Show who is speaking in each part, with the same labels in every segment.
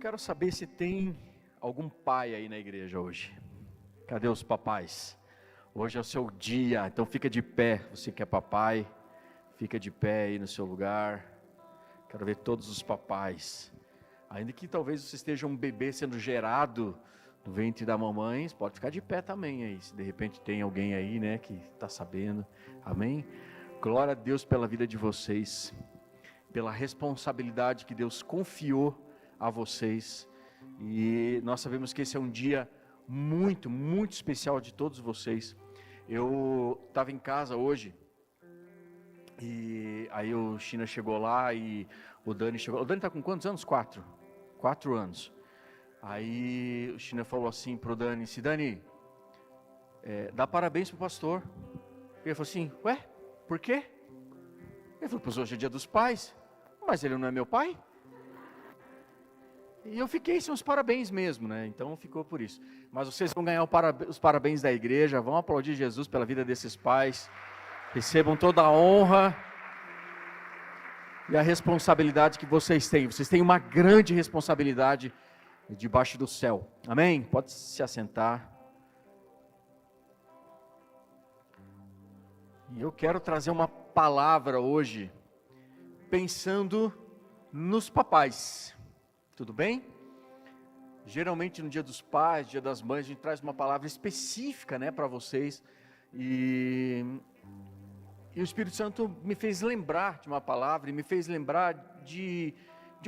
Speaker 1: quero saber se tem algum pai aí na igreja hoje. Cadê os papais? Hoje é o seu dia, então fica de pé. Você que é papai, fica de pé aí no seu lugar. Quero ver todos os papais. Ainda que talvez você esteja um bebê sendo gerado no ventre da mamãe, pode ficar de pé também aí. Se de repente tem alguém aí, né, que está sabendo. Amém? Glória a Deus pela vida de vocês, pela responsabilidade que Deus confiou a vocês. E nós sabemos que esse é um dia muito, muito especial de todos vocês. Eu estava em casa hoje e aí o China chegou lá e o Dani chegou. O Dani está com quantos anos? 4 anos. Aí o China falou assim pro Dani: se Dani, dá parabéns pro pastor. Ele falou assim: ué, por quê? Ele falou: pois hoje é dia dos pais. Mas ele não é meu pai? E eu fiquei sem os parabéns mesmo, né? Então ficou por isso. Mas vocês vão ganhar os parabéns da igreja, vão aplaudir Jesus pela vida desses pais. Recebam toda a honra e a responsabilidade que vocês têm. Vocês têm uma grande responsabilidade debaixo do céu. Amém? Pode se assentar. E eu quero trazer uma palavra hoje, pensando nos papais. Tudo bem? Geralmente no dia dos pais, dia das mães, a gente traz uma palavra específica, né, para vocês. E o Espírito Santo me fez lembrar de uma palavra, e me fez lembrar de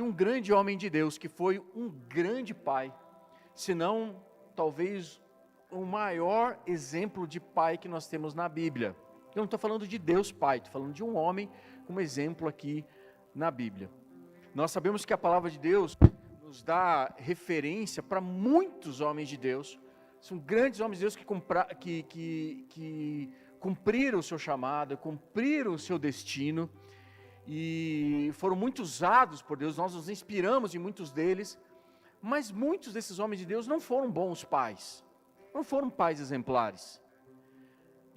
Speaker 1: um grande homem de Deus, que foi um grande pai, se não, talvez, o maior exemplo de pai que nós temos na Bíblia. Eu não estou falando de Deus Pai, estou falando de um homem como exemplo aqui na Bíblia. Nós sabemos que a palavra de Deus nos dá referência para muitos homens de Deus. São grandes homens de Deus que cumpriram o seu chamado, cumpriram o seu destino e foram muito usados por Deus. Nós nos inspiramos em muitos deles, mas muitos desses homens de Deus não foram bons pais, não foram pais exemplares.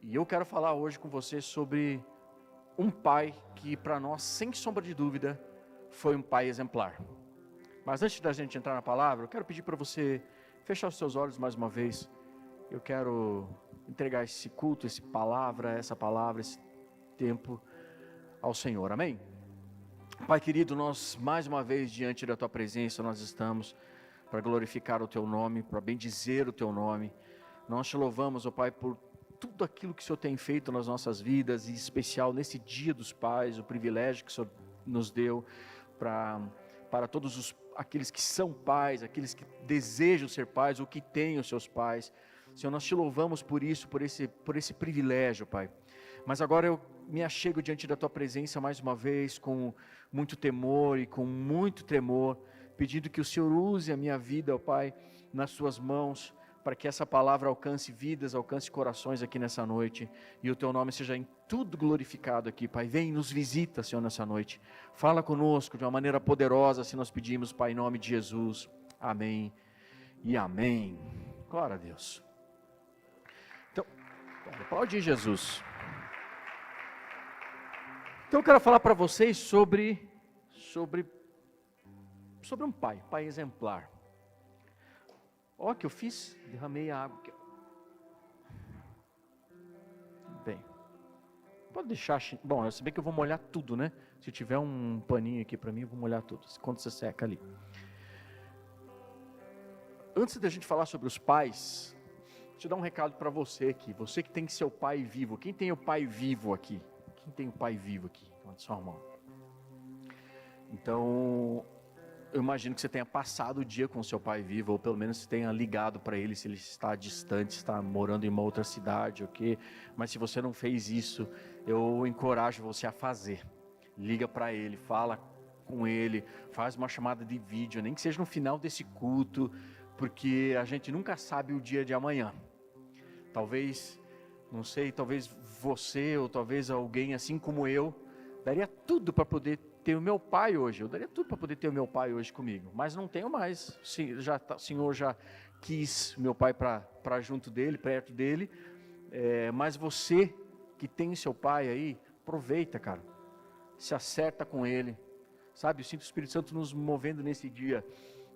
Speaker 1: E eu quero falar hoje com você sobre um pai que para nós, sem sombra de dúvida, foi um pai exemplar. Mas antes da gente entrar na palavra, eu quero pedir para você fechar os seus olhos mais uma vez. Eu quero entregar esse culto, essa palavra, esse tempo ao Senhor. Amém? Pai querido, nós mais uma vez diante da Tua presença, nós estamos para glorificar o Teu nome, para bendizer o Teu nome. Nós Te louvamos, ó Pai, por tudo aquilo que o Senhor tem feito nas nossas vidas, em especial nesse dia dos pais, o privilégio que o Senhor nos deu para todos aqueles que são pais, aqueles que desejam ser pais ou que têm os seus pais. Senhor, nós Te louvamos por isso, por esse privilégio, Pai. Mas agora eu me achego diante da Tua presença mais uma vez, com muito temor e com muito tremor, pedindo que o Senhor use a minha vida, ó Pai, nas Suas mãos, para que essa palavra alcance vidas, alcance corações aqui nessa noite, e o Teu nome seja em tudo glorificado aqui, Pai. Vem e nos visita, Senhor, nessa noite. Fala conosco de uma maneira poderosa, se nós pedimos, Pai, em nome de Jesus. Amém e amém. Glória a Deus. Então, aplaudir Jesus. Então eu quero falar para vocês sobre um pai exemplar. Ó, que eu fiz, derramei a água aqui. Bem, pode deixar, bom, eu sei que eu vou molhar tudo, né? Se tiver um paninho aqui para mim, eu vou molhar tudo, quando você seca ali. Antes da gente falar sobre os pais, deixa eu dar um recado para você aqui, você que tem seu pai vivo. Quem tem o pai vivo aqui? Quem tem o pai vivo aqui? Levanta sua mão. Então, eu imagino que você tenha passado o dia com o seu pai vivo, ou pelo menos tenha ligado para ele, se ele está distante, está morando em uma outra cidade, ok? Mas se você não fez isso, eu encorajo você a fazer. Liga para ele, fala com ele, faz uma chamada de vídeo, nem que seja no final desse culto, porque a gente nunca sabe o dia de amanhã. Talvez, não sei, talvez você ou talvez alguém assim como eu, daria tudo para poder ter o meu pai hoje. Eu daria tudo para poder ter o meu pai hoje comigo, mas não tenho mais. O Senhor já quis meu pai para junto dele, perto dele. Mas você que tem seu pai aí, aproveita, cara. Se acerta com ele. Sabe, eu sinto o Espírito Santo nos movendo nesse dia.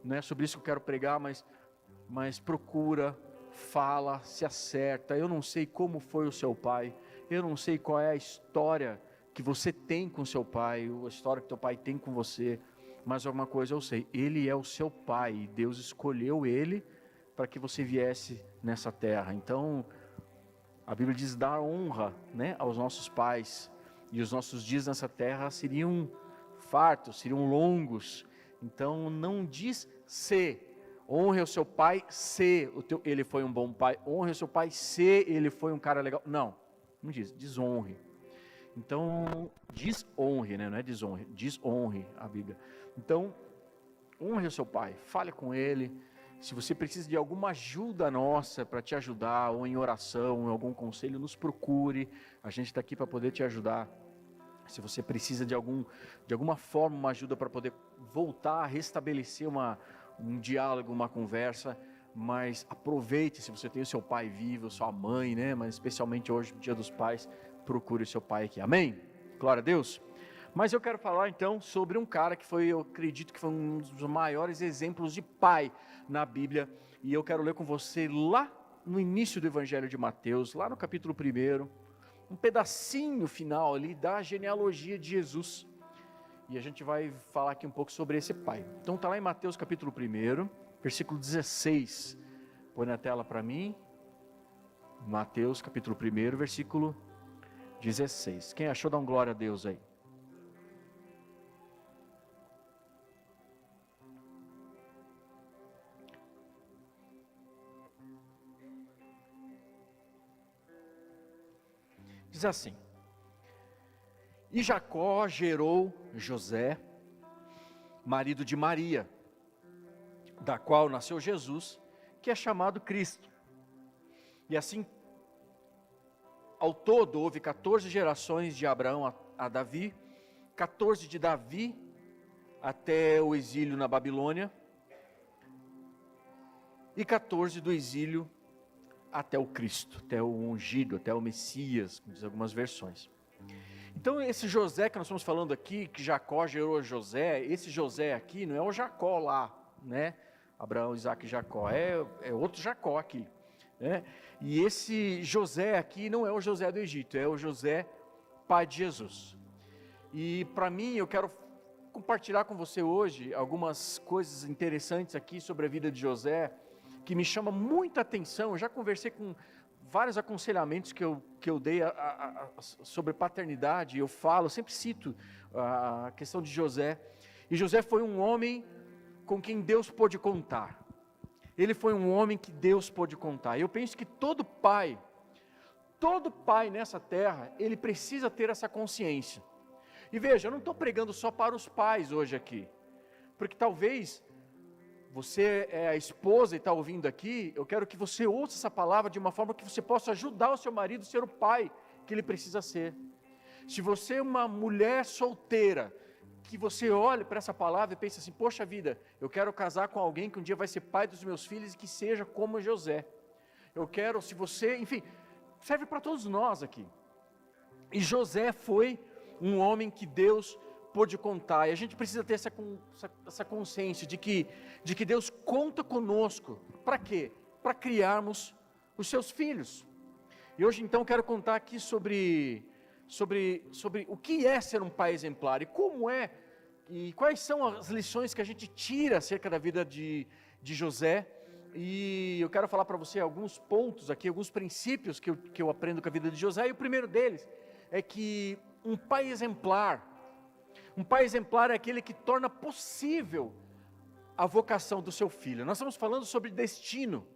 Speaker 1: não é sobre isso que eu quero pregar, mas procura, fala, se acerta. Eu não sei como foi o seu pai, eu não sei qual é a história que você tem com seu pai, a história que teu pai tem com você, mas alguma coisa eu sei, ele é o seu pai, e Deus escolheu ele para que você viesse nessa terra. Então, a Bíblia diz dar honra, né, aos nossos pais, e os nossos dias nessa terra seriam fartos, seriam longos. Então não diz se, honre o seu pai se ele foi um bom pai, honre o seu pai se ele foi um cara legal. Não diz, desonre. Então, desonre, né? Não é desonre, desonre a Bíblia. Então, honre o seu pai, fale com ele. Se você precisa de alguma ajuda nossa para te ajudar, ou em oração, em algum conselho, nos procure. A gente está aqui para poder te ajudar. Se você precisa de alguma forma, uma ajuda para poder voltar a restabelecer um diálogo, uma conversa, mas aproveite se você tem o seu pai vivo, sua mãe, né? Mas especialmente hoje, Dia dos Pais, procure o seu pai aqui. Amém? Glória a Deus. Mas eu quero falar então sobre um cara que eu acredito que foi um dos maiores exemplos de pai na Bíblia, e eu quero ler com você lá no início do Evangelho de Mateus, lá no capítulo 1, um pedacinho final ali da genealogia de Jesus, e a gente vai falar aqui um pouco sobre esse pai. Então está lá em Mateus capítulo 1, versículo 16, põe na tela para mim, Mateus capítulo 1, versículo 16, quem achou dá um glória a Deus aí. Diz assim: e Jacó gerou José, marido de Maria, da qual nasceu Jesus, que é chamado Cristo. E assim, ao todo, houve 14 gerações de Abraão a Davi, 14 de Davi até o exílio na Babilônia, e 14 do exílio até o Cristo, até o ungido, até o Messias, como diz algumas versões. Então esse José que nós estamos falando aqui, que Jacó gerou José, esse José aqui não é o Jacó lá, né? Abraão, Isaac e Jacó, é outro Jacó aqui, né? E esse José aqui não é o José do Egito, é o José, pai de Jesus. E para mim, eu quero compartilhar com você hoje algumas coisas interessantes aqui sobre a vida de José, que me chama muita atenção. Eu já conversei com vários aconselhamentos que eu dei sobre paternidade, eu sempre cito a questão de José, e José foi um homem com quem Deus pôde contar, ele foi um homem que Deus pôde contar. Eu penso que todo pai nessa terra, ele precisa ter essa consciência. E veja, eu não estou pregando só para os pais hoje aqui, porque talvez você é a esposa e está ouvindo aqui, eu quero que você ouça essa palavra de uma forma que você possa ajudar o seu marido a ser o pai que ele precisa ser. Se você é uma mulher solteira, que você olhe para essa palavra e pense assim: poxa vida, eu quero casar com alguém que um dia vai ser pai dos meus filhos e que seja como José. Eu quero, se você, enfim, serve para todos nós aqui. E José foi um homem que Deus pôde contar, e a gente precisa ter essa consciência de que Deus conta conosco. Para quê? Para criarmos os seus filhos. E hoje então quero contar aqui sobre o que é ser um pai exemplar, e como é, e quais são as lições que a gente tira acerca da vida de José. E eu quero falar para você alguns pontos aqui, alguns princípios que eu aprendo com a vida de José, e o primeiro deles é que um pai exemplar é aquele que torna possível a vocação do seu filho. Nós estamos falando sobre destino.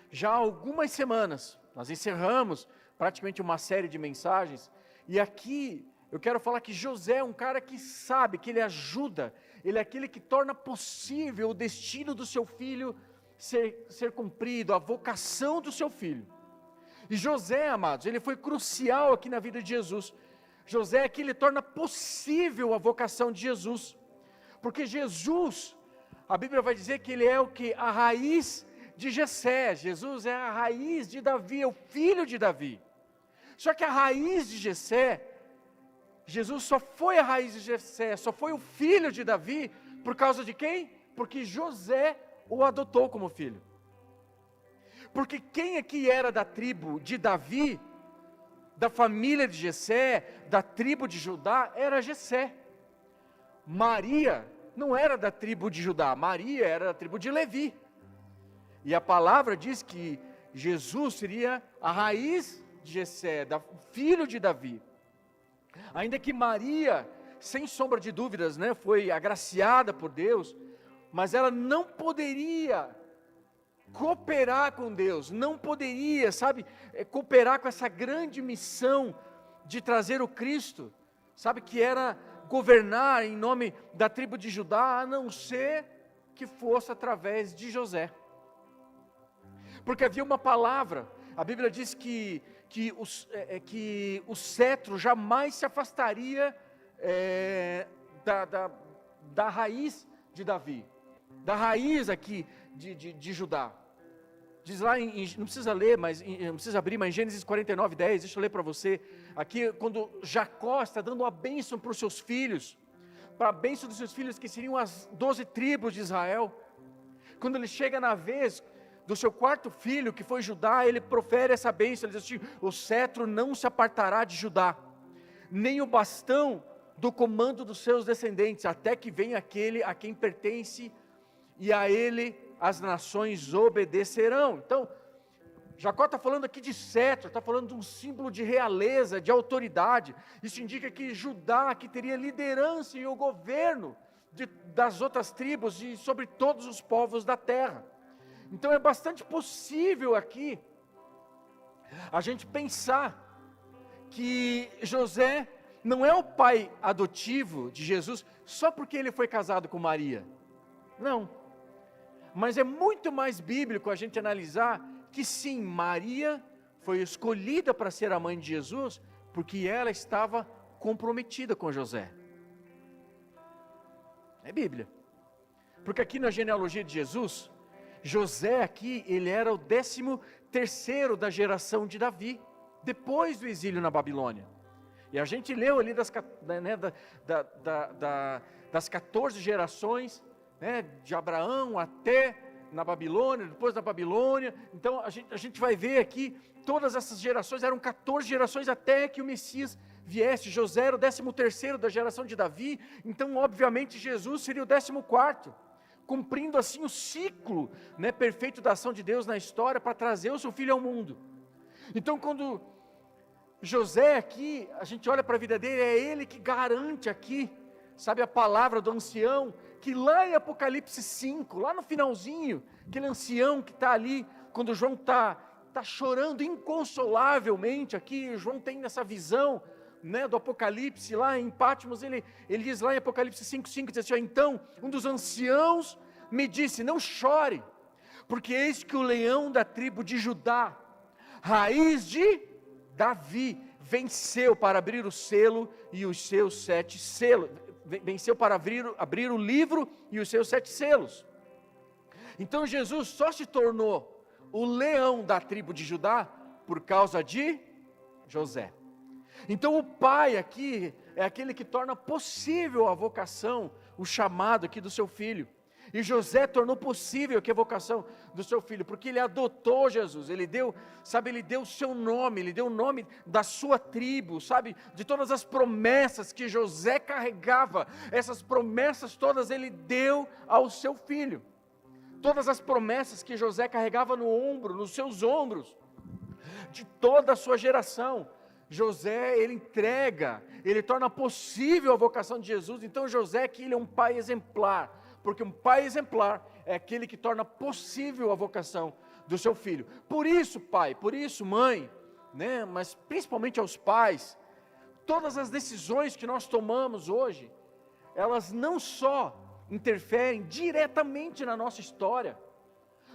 Speaker 1: Já há algumas semanas, nós encerramos praticamente uma série de mensagens, e aqui eu quero falar que José é um cara que sabe, que ele ajuda, ele é aquele que torna possível o destino do seu filho ser cumprido, a vocação do seu filho. E José, amados, ele foi crucial aqui na vida de Jesus. José é que ele torna possível a vocação de Jesus, porque Jesus, a Bíblia vai dizer que ele é o que? A raiz de Jessé. Jesus é a raiz de Davi, é o filho de Davi. Só que a raiz de Jessé, Jesus só foi a raiz de Jessé, só foi o filho de Davi, por causa de quem? Porque José o adotou como filho. Porque quem aqui era da tribo de Davi, da família de Jessé, da tribo de Judá, era Jessé. Maria não era da tribo de Judá, Maria era da tribo de Levi. E a palavra diz que Jesus seria a raiz de Jessé, filho de Davi. Ainda que Maria, sem sombra de dúvidas, foi agraciada por Deus, mas ela não poderia cooperar com Deus, não poderia, cooperar com essa grande missão de trazer o Cristo, que era governar em nome da tribo de Judá, a não ser que fosse através de José. Porque havia uma palavra, a Bíblia diz que o cetro jamais se afastaria da raiz de Davi, da raiz aqui de Judá. Diz lá, não precisa ler, não precisa abrir, mas em Gênesis 49, 10, deixa eu ler para você, aqui quando Jacó está dando uma bênção para os seus filhos, para a bênção dos seus filhos que seriam as 12 tribos de Israel, quando ele chega na vez do seu quarto filho, que foi Judá, ele profere essa bênção, ele diz assim: o cetro não se apartará de Judá, nem o bastão do comando dos seus descendentes, até que venha aquele a quem pertence, e a ele as nações obedecerão. Então, Jacó está falando aqui de cetro, está falando de um símbolo de realeza, de autoridade. Isso indica que Judá que teria liderança e o governo das outras tribos e sobre todos os povos da terra. Então é bastante possível aqui a gente pensar que José não é o pai adotivo de Jesus só porque ele foi casado com Maria. Não. Mas é muito mais bíblico a gente analisar que sim, Maria foi escolhida para ser a mãe de Jesus, porque ela estava comprometida com José. É Bíblia. Porque aqui na genealogia de Jesus, José aqui, ele era o 13º da geração de Davi, depois do exílio na Babilônia. E a gente leu ali das 14 gerações, de Abraão até na Babilônia, depois da Babilônia. Então a gente vai ver aqui, todas essas gerações, eram 14 gerações até que o Messias viesse. José era o 13º da geração de Davi, então obviamente Jesus seria o 14º, cumprindo assim o ciclo perfeito da ação de Deus na história, para trazer o seu filho ao mundo. Então quando José aqui, a gente olha para a vida dele, é ele que garante aqui, a palavra do ancião, que lá em Apocalipse 5, lá no finalzinho, aquele ancião que está ali, quando João está chorando inconsolavelmente aqui, João tem essa visão, do Apocalipse, lá em Patmos, ele diz lá em Apocalipse 5:5, diz assim: então, um dos anciãos me disse, não chore, porque eis que o leão da tribo de Judá, raiz de Davi, venceu para abrir o selo e os seus 7 selos, venceu para abrir o livro e os seus 7 selos. Então Jesus só se tornou o leão da tribo de Judá por causa de José. Então o pai aqui é aquele que torna possível a vocação, o chamado aqui do seu filho. E José tornou possível aqui a vocação do seu filho, porque ele adotou Jesus, ele deu o seu nome, ele deu o nome da sua tribo, de todas as promessas que José carregava, essas promessas todas ele deu ao seu filho. Todas as promessas que José carregava nos seus ombros, de toda a sua geração, José, ele entrega, ele torna possível a vocação de Jesus. Então José aqui, ele é um pai exemplar, porque um pai exemplar é aquele que torna possível a vocação do seu filho. Por isso, pai, por isso, mãe, mas principalmente aos pais, todas as decisões que nós tomamos hoje, elas não só interferem diretamente na nossa história,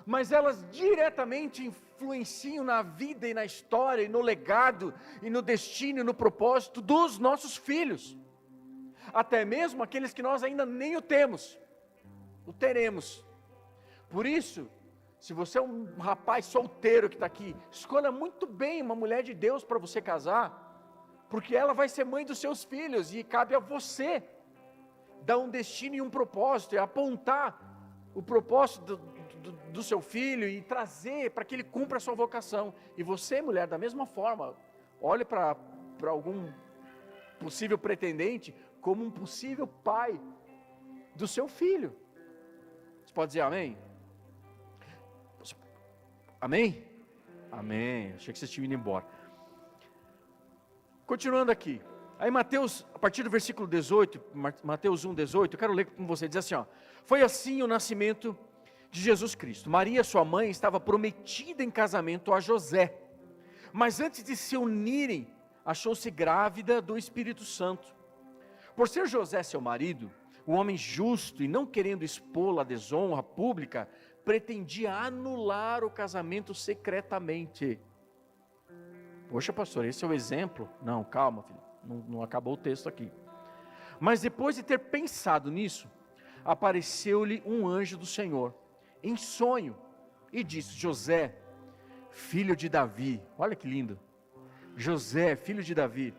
Speaker 1: mas elas diretamente influenciam na vida e na história, e no legado, e no destino, e no propósito dos nossos filhos, até mesmo aqueles que nós ainda nem o temos, o teremos. Por isso, se você é um rapaz solteiro que está aqui, escolha muito bem uma mulher de Deus para você casar, porque ela vai ser mãe dos seus filhos, e cabe a você dar um destino e um propósito, e apontar o propósito do seu filho e trazer para que ele cumpra a sua vocação. E você, mulher, da mesma forma, olhe para algum possível pretendente como um possível pai do seu filho. Você pode dizer amém? Amém? Amém. Achei que vocês tinham ido embora. Continuando aqui. Aí Mateus, a partir do versículo 18, Mateus 1, 18, eu quero ler com você, diz assim, ó: foi assim o nascimento de Jesus Cristo. Maria, sua mãe, estava prometida em casamento a José, mas antes de se unirem, achou-se grávida do Espírito Santo. Por ser José seu marido, o homem justo, e não querendo expô-la à desonra pública, pretendia anular o casamento secretamente. Poxa, pastor, esse é o exemplo? Não, calma, filho. Não acabou o texto aqui. Mas depois de ter pensado nisso, apareceu-lhe um anjo do Senhor, em sonho, e disse: José, filho de Davi, olha que lindo, José, filho de Davi,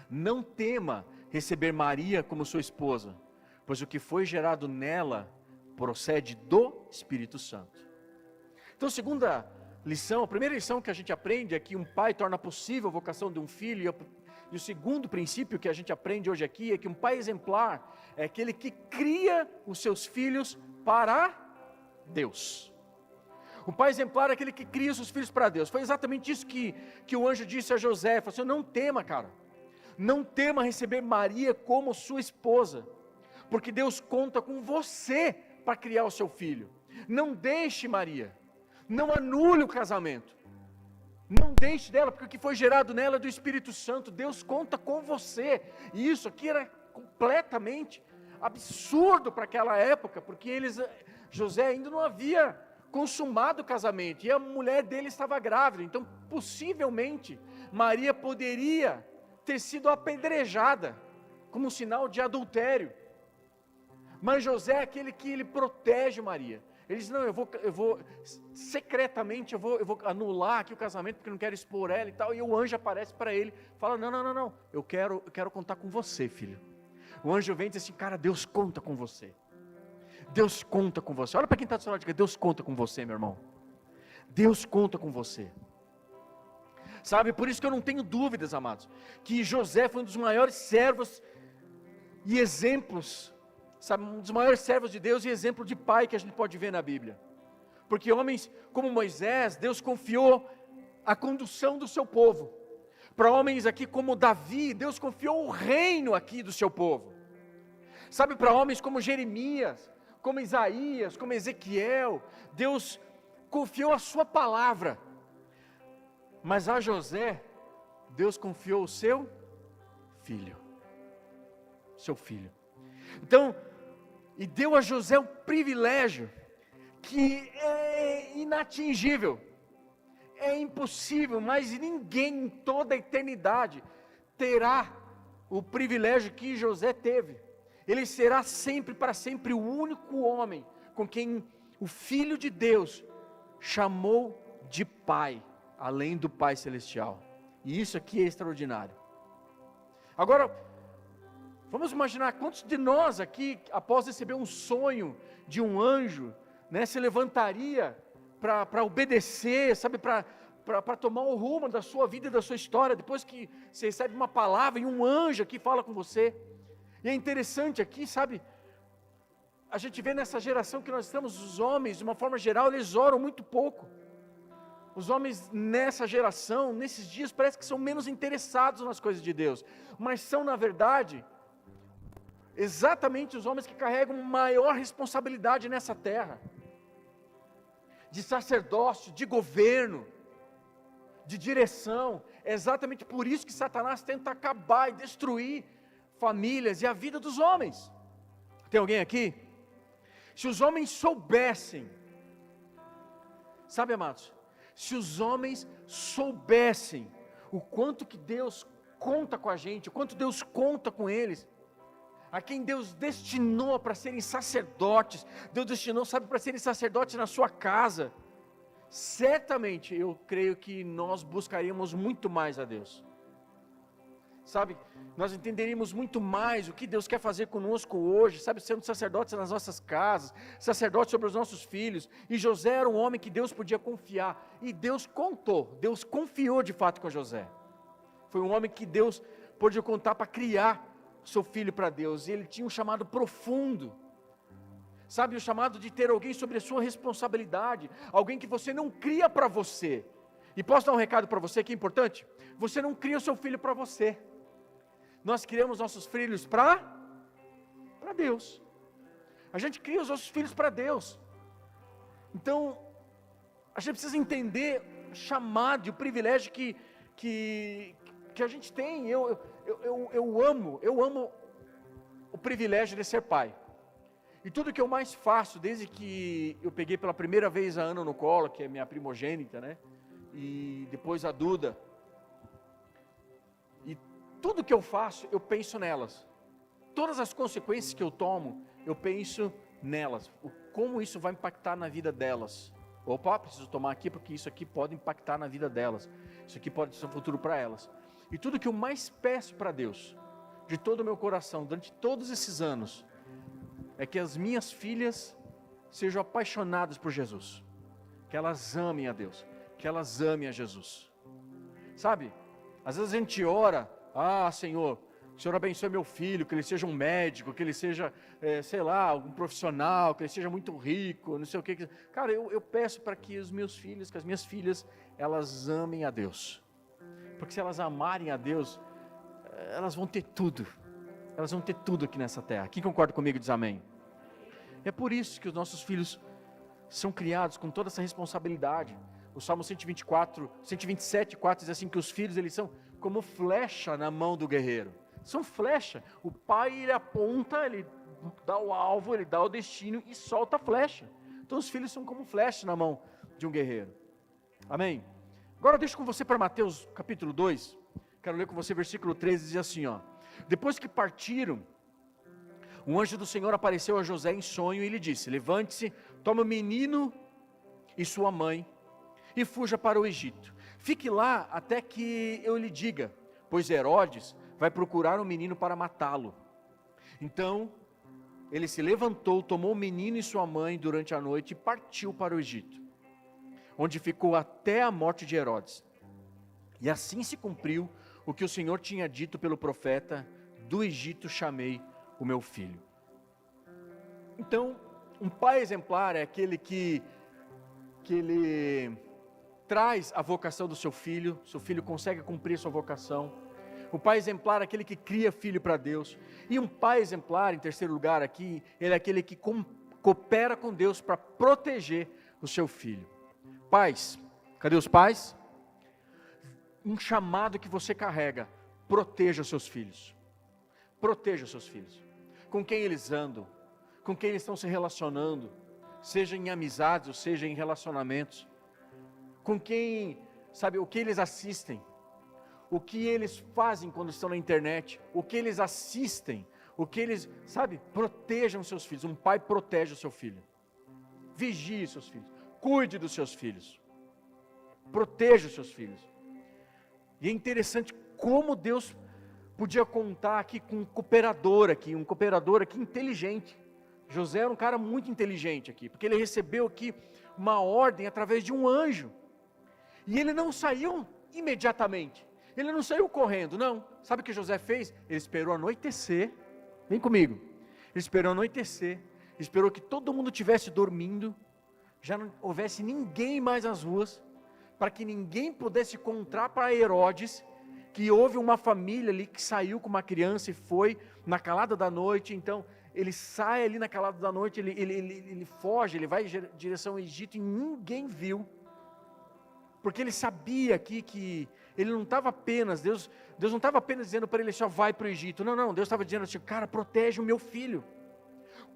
Speaker 1: não tema receber Maria como sua esposa, pois o que foi gerado nela procede do Espírito Santo. Então, segunda lição, a primeira lição que a gente aprende é que um pai torna possível a vocação de um filho. E o segundo princípio que a gente aprende hoje aqui é que um pai exemplar é aquele que cria os seus filhos para Deus. O pai exemplar é aquele que cria os seus filhos para Deus. Foi exatamente isso que o anjo disse a José. Ele falou assim: não tema, cara, não tema receber Maria como sua esposa, porque Deus conta com você para criar o seu filho. Não deixe Maria, não anule o casamento. Não deixe dela, porque o que foi gerado nela é do Espírito Santo. Deus conta com você. E isso aqui era completamente absurdo para aquela época, porque José ainda não havia consumado o casamento, e a mulher dele estava grávida. Então, possivelmente, Maria poderia ter sido apedrejada, como um sinal de adultério. Mas José é aquele que ele protege Maria. Ele diz: não, eu vou secretamente, eu vou anular aqui o casamento, porque eu não quero expor ela e tal. E o anjo aparece para ele, fala: não, eu quero contar com você, filho. O anjo vem e diz assim: cara, Deus conta com você. Deus conta com você. Olha para quem está do seu lado e diga: Deus conta com você, meu irmão. Deus conta com você. Sabe, por isso que eu não tenho dúvidas, amados, que José foi um dos maiores servos e exemplos, sabe, um dos maiores servos de Deus e exemplo de pai que a gente pode ver na Bíblia. Porque homens como Moisés, Deus confiou a condução do seu povo. Para homens aqui como Davi, Deus confiou o reino aqui do seu povo. Sabe, para homens como Jeremias, como Isaías, como Ezequiel, Deus confiou a sua palavra. Mas a José, Deus confiou o seu filho. Seu filho. Então, e deu a José o privilégio que é inatingível, é impossível, mas ninguém em toda a eternidade terá o privilégio que José teve. Ele será sempre, para sempre, o único homem com quem o Filho de Deus chamou de Pai, além do Pai Celestial. E isso aqui é extraordinário. Agora, vamos imaginar quantos de nós aqui, após receber um sonho de um anjo, né, se levantaria para obedecer, sabe, para tomar o rumo da sua vida e da sua história, depois que você recebe uma palavra e um anjo aqui fala com você. E é interessante aqui, sabe, a gente vê nessa geração que nós estamos, os homens, de uma forma geral, eles oram muito pouco. Os homens nessa geração, nesses dias, parece que são menos interessados nas coisas de Deus, mas são, na verdade, exatamente os homens que carregam maior responsabilidade nessa terra, de sacerdócio, de governo, de direção. É exatamente por isso que Satanás tenta acabar e destruir famílias e a vida dos homens. Tem alguém aqui? Se os homens soubessem, sabe, amados, se os homens soubessem o quanto que Deus conta com a gente, o quanto Deus conta com eles, a quem Deus destinou para serem sacerdotes, Deus destinou, sabe, para serem sacerdotes na sua casa, certamente eu creio que nós buscaríamos muito mais a Deus. sabe? Nós entenderíamos muito mais o que Deus quer fazer conosco hoje, sabe? Sendo sacerdotes nas nossas casas, sacerdotes sobre os nossos filhos. E José era um homem que Deus podia confiar. E Deus confiou de fato com José. Foi um homem que Deus pôde contar para criar seu filho para Deus. E ele tinha um chamado profundo. Sabe, o chamado de ter alguém sobre a sua responsabilidade. Alguém que você não cria para você. E posso dar um recado para você que é importante? Você não cria o seu filho para você. Nós criamos nossos filhos para Deus. A gente cria os nossos filhos para Deus. Então, a gente precisa entender o chamado e o privilégio que a gente tem. Eu amo o privilégio de ser pai. E tudo que eu mais faço, desde que eu peguei pela primeira vez a Ana no colo, que é minha primogênita, né? E depois a Duda. E tudo que eu faço, eu penso nelas. Todas as consequências que eu tomo, eu penso nelas. Como isso vai impactar na vida delas. Opa, preciso tomar aqui, porque isso aqui pode impactar na vida delas. Isso aqui pode ser um futuro para elas. E tudo que eu mais peço para Deus, de todo o meu coração, durante todos esses anos, é que as minhas filhas sejam apaixonadas por Jesus. Que elas amem a Deus. Que elas amem a Jesus. Sabe, às vezes a gente ora, Senhor, o Senhor abençoe meu filho, que ele seja um médico, que ele seja, sei lá, um profissional, que ele seja muito rico, não sei o que. Cara, eu peço para que os meus filhos, que as minhas filhas, elas amem a Deus. Porque se elas amarem a Deus, elas vão ter tudo. Elas vão ter tudo aqui nessa terra. Quem concorda comigo diz amém. É por isso que os nossos filhos são criados com toda essa responsabilidade. O Salmo 127, 4 diz assim, que os filhos eles são como flecha na mão do guerreiro. São flecha. O pai ele aponta, ele dá o alvo, ele dá o destino e solta a flecha. Então os filhos são como flecha na mão de um guerreiro. Amém? Agora eu deixo com você para Mateus capítulo 2. Quero ler com você versículo 13, diz assim, ó. Depois que partiram, um anjo do Senhor apareceu a José em sonho e lhe disse, levante-se, toma o menino e sua mãe e fuja para o Egito. Fique lá até que eu lhe diga, pois Herodes vai procurar o menino para matá-lo. Então, ele se levantou, tomou o menino e sua mãe durante a noite e partiu para o Egito, onde ficou até a morte de Herodes. E assim se cumpriu o que o Senhor tinha dito pelo profeta, do Egito chamei o meu filho. Então, um pai exemplar é aquele que ele traz a vocação do seu filho consegue cumprir sua vocação. O pai exemplar é aquele que cria filho para Deus. E um pai exemplar, em terceiro lugar aqui, ele é aquele que coopera com Deus para proteger o seu filho. Pais, cadê os pais? Um chamado que você carrega, proteja os seus filhos. Proteja os seus filhos. Com quem eles andam, com quem eles estão se relacionando, seja em amizades ou seja em relacionamentos. Com quem, sabe, o que eles assistem, o que eles fazem quando estão na internet, o que eles assistem, o que eles, sabe, protejam seus filhos. Um pai protege o seu filho. Vigie seus filhos. Cuide dos seus filhos. Proteja os seus filhos. E é interessante como Deus podia contar aqui com um cooperador aqui inteligente. José era um cara muito inteligente aqui, porque ele recebeu aqui uma ordem através de um anjo. E ele não saiu imediatamente. Ele não saiu correndo, não. Sabe o que José fez? Ele esperou anoitecer. Vem comigo. Ele esperou anoitecer. Esperou que todo mundo estivesse dormindo. Já não houvesse ninguém mais nas ruas. Para que ninguém pudesse contar para Herodes que houve uma família ali que saiu com uma criança e foi na calada da noite. Então ele sai ali na calada da noite, ele foge, ele vai em direção ao Egito e ninguém viu. Porque ele sabia aqui que ele não estava apenas, Deus não estava apenas dizendo para ele só vai para o Egito. Não, Deus estava dizendo assim, cara, protege o meu filho.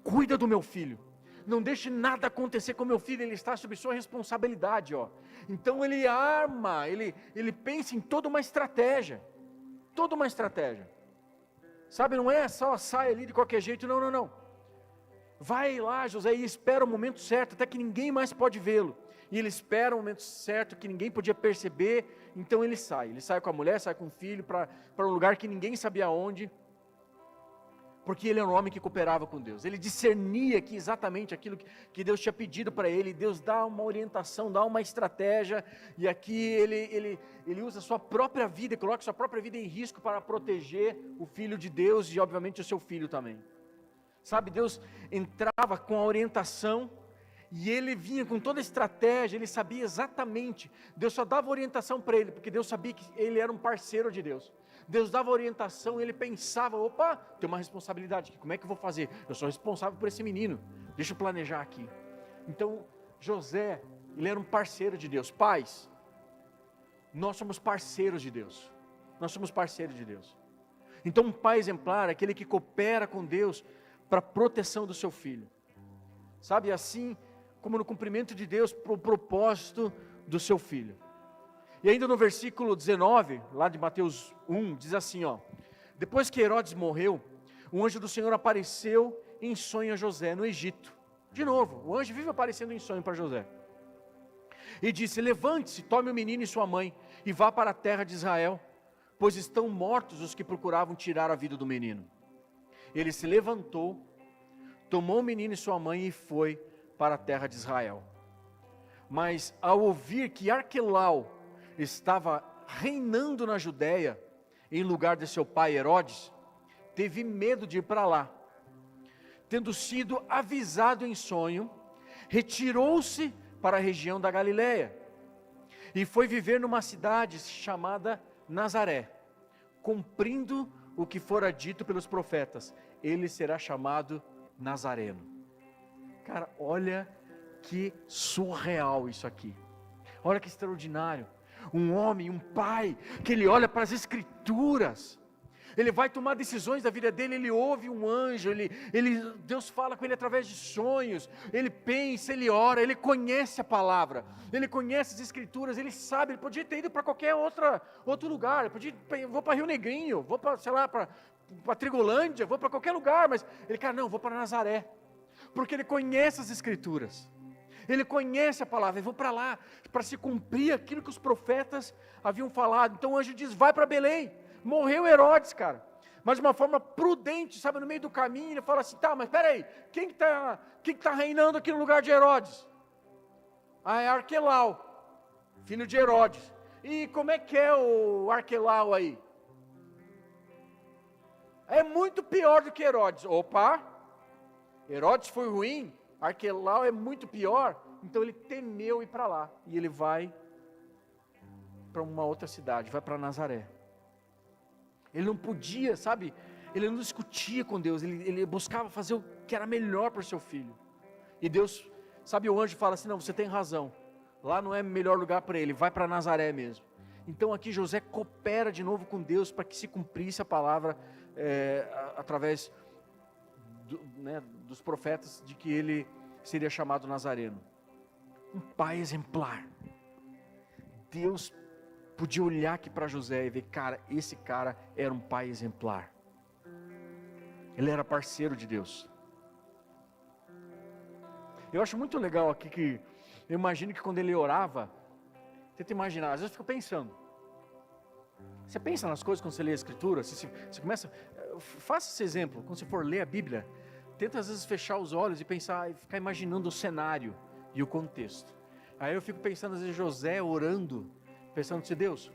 Speaker 1: Cuida do meu filho. Não deixe nada acontecer com o meu filho, ele está sob sua responsabilidade, ó. Então ele arma, ele pensa em toda uma estratégia. Toda uma estratégia. Sabe, não é só sai ali de qualquer jeito, não. Vai lá, José, e espera o momento certo, até que ninguém mais pode vê-lo. e ele espera o momento certo que ninguém podia perceber, então ele sai com a mulher, sai com o filho para um lugar que ninguém sabia onde, porque ele era um homem que cooperava com Deus, ele discernia que exatamente aquilo que Deus tinha pedido para ele, Deus dá uma orientação, dá uma estratégia, e aqui ele usa a sua própria vida, coloca a sua própria vida em risco para proteger o filho de Deus e obviamente o seu filho também. Sabe, Deus entrava com a orientação, e ele vinha com toda a estratégia, ele sabia exatamente, Deus só dava orientação para ele, porque Deus sabia que ele era um parceiro de Deus. Deus dava orientação e ele pensava, opa, tem uma responsabilidade aqui, como é que eu vou fazer? Eu sou responsável por esse menino, deixa eu planejar aqui. Então, José, ele era um parceiro de Deus. Pais, nós somos parceiros de Deus, nós somos parceiros de Deus. Então um pai exemplar é aquele que coopera com Deus para a proteção do seu filho. Sabe, assim como no cumprimento de Deus para o propósito do seu filho. E ainda no versículo 19, lá de Mateus 1, diz assim, ó: depois que Herodes morreu, o anjo do Senhor apareceu em sonho a José no Egito. De novo, o anjo vive aparecendo em sonho para José. E disse: levante-se, tome o menino e sua mãe, e vá para a terra de Israel, pois estão mortos os que procuravam tirar a vida do menino. Ele se levantou, tomou o menino e sua mãe e foi para a terra de Israel. Mas ao ouvir que Arquelau estava reinando na Judéia, em lugar de seu pai Herodes, teve medo de ir para lá. Tendo sido avisado em sonho, retirou-se para a região da Galileia, e foi viver numa cidade chamada Nazaré, cumprindo o que fora dito pelos profetas: ele será chamado Nazareno. Cara, olha que surreal isso aqui, olha que extraordinário. Um homem, um pai, que ele olha para as Escrituras, ele vai tomar decisões da vida dele, ele ouve um anjo, Deus fala com ele através de sonhos, ele pensa, ele ora, ele conhece a palavra, ele conhece as Escrituras, ele sabe, ele podia ter ido para qualquer outro lugar, vou para Rio Negrinho, vou para, sei lá, para Trigolândia, vou para qualquer lugar, mas ele, cara, não, vou para Nazaré, porque ele conhece as Escrituras, ele conhece a palavra, eu vou para lá, para se cumprir aquilo que os profetas haviam falado. Então o anjo diz: vai para Belém. Morreu Herodes, cara, mas de uma forma prudente, sabe, no meio do caminho, ele fala assim: tá, mas peraí, quem que tá reinando aqui no lugar de Herodes? Ah, é Arquelau, filho de Herodes. E como é que é o Arquelau aí? É muito pior do que Herodes. Opa, Herodes foi ruim, Arquelau é muito pior. Então ele temeu ir para lá, e ele vai para uma outra cidade, vai para Nazaré. Ele não podia, sabe, ele não discutia com Deus, ele buscava fazer o que era melhor para o seu filho. E Deus, sabe, o anjo fala assim: não, você tem razão, lá não é o melhor lugar para ele, vai para Nazaré mesmo. Então aqui José coopera de novo com Deus para que se cumprisse a palavra através dos profetas, de que ele seria chamado Nazareno. Um pai exemplar. Deus podia olhar aqui para José e ver, cara, esse cara era um pai exemplar. Ele era parceiro de Deus. Eu acho muito legal aqui que, eu imagino que quando ele orava, tenta imaginar, às vezes eu fico pensando, você pensa nas coisas quando você lê a Escritura, você começa, faça esse exemplo, quando você for ler a Bíblia, tenta às vezes fechar os olhos e pensar, e ficar imaginando o cenário e o contexto. Aí eu fico pensando às vezes José orando, pensando assim: Deus,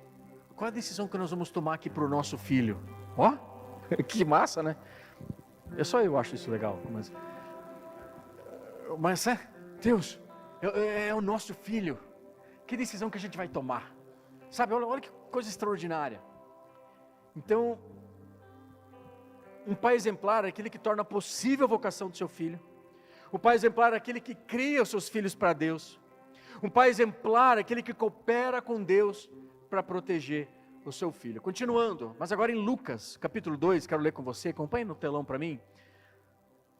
Speaker 1: qual a decisão que nós vamos tomar aqui para o nosso filho? Ó, que massa, né? Só eu acho isso legal, mas Deus, é o nosso filho, que decisão que a gente vai tomar? Sabe, olha que coisa extraordinária. Então, um pai exemplar é aquele que torna possível a vocação do seu filho. O pai exemplar é aquele que cria os seus filhos para Deus. Um pai exemplar é aquele que coopera com Deus para proteger o seu filho. Continuando, mas agora em Lucas, capítulo 2, quero ler com você, acompanhe no telão para mim.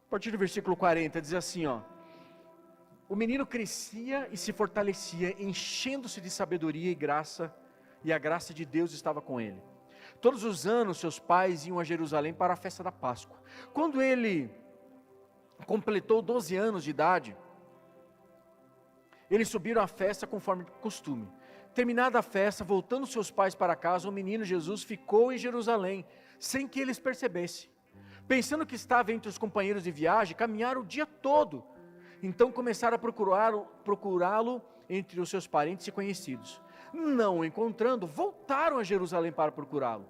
Speaker 1: A partir do versículo 40, diz assim, ó: o menino crescia e se fortalecia, enchendo-se de sabedoria e graça, e a graça de Deus estava com ele. Todos os anos seus pais iam a Jerusalém para a festa da Páscoa. Quando ele completou 12 anos de idade, Eles subiram à festa conforme costume. Terminada a festa, voltando seus pais para casa, o menino Jesus ficou em Jerusalém, sem que eles percebessem. Pensando que estava entre os companheiros de viagem, caminharam o dia todo. Então começaram a procurá-lo entre os seus parentes e conhecidos. Não o encontrando, voltaram a Jerusalém para procurá-lo.